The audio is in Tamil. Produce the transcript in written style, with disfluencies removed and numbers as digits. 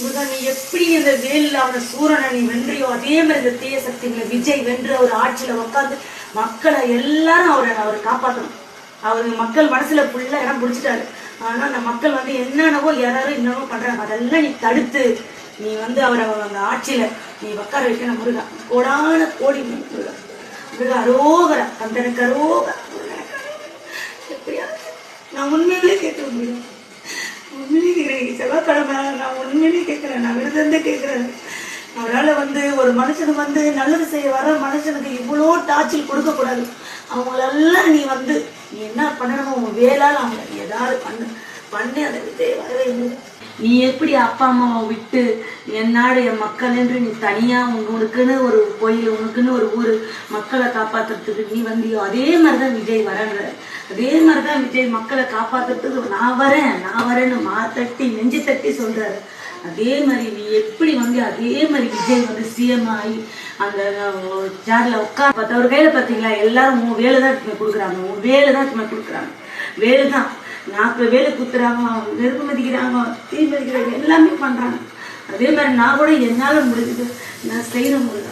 முருகா, நீ எப்படி இந்த வேலில் அவனை சூரனை நீ வென்றியோ அதே மாதிரி இந்த தீய சக்திகளை விஜய் வென்று அவர் ஆட்சியில உட்காந்து மக்களை எல்லாரும் அவரை காப்பாற்றணும். அவரு மக்கள் மனசுல ஃபுல்லா இடம் பிடிச்சிட்டாரு. ஆனா அந்த மக்கள் என்னென்னவோ யாராரும் என்னவோ பண்றாங்க. அதெல்லாம் நீ தடுத்து நீ அவரை அந்த ஆட்சியில நீ உட்கார வைக்கணும் முருகா. கோடான கோடி முருகா. முருகா அரோகரா, கந்தனுக்கு அரோகரா. எப்படியா நான் உண்மையிலே கேட்கிறேன் முருகா, உண்மையிலே கேட்கிறேன். செவ்வாய்க்கிழமை நான் உண்மையிலே கேட்கிறேன், நான் விருதந்தே கேட்கிறேன். அவரால் ஒரு மனுஷனுக்கு நல்லது செய்ய வர மனுஷனுக்கு இவ்வளோ டார்ச்சல் கொடுக்கக்கூடாது. அவங்களெல்லாம் நீ நீ என்ன பண்ணணுமோ உன் வேளால் அவங்க ஏதாவது பண்ணி அதை விட்டு வரவே இல்லை. நீ எப்படி அப்பா அம்மாவை விட்டு என் நாடு என் மக்கள் என்று நீ தனியா உனக்குன்னு ஒரு கோயில், உனக்குன்னு ஒரு ஊர் மக்களை காப்பாத்துறதுக்கு நீ வந்தியோ அதே மாதிரிதான் விஜய் வரன்ற. அதே மாதிரிதான் விஜய் மக்களை காப்பாத்துறதுக்கு நான் வரேன்னு மாத்தட்டி நெஞ்சு தட்டி சொல்றாரு. அதே மாதிரி நீ எப்படி அதே மாதிரி விஜய் சிஎம் ஆகி அந்த சேர்ல உட்கார் பார்த்தா ஒரு கையில பாத்தீங்களா, எல்லாரும் உன் வேலைதான் கொடுக்குறாங்க, உன் வேலைதான் கொடுக்குறாங்க, வேலைதான் 40 வேலை குத்துறாங்க, நெருப்பு மதிக்கிறாங்க, தீ மதிக்கிறாங்க, எல்லாமே பண்றாங்க. அதே மாதிரி நான் கூட என்னால முடிஞ்சது நான் செய்யற முடியும்.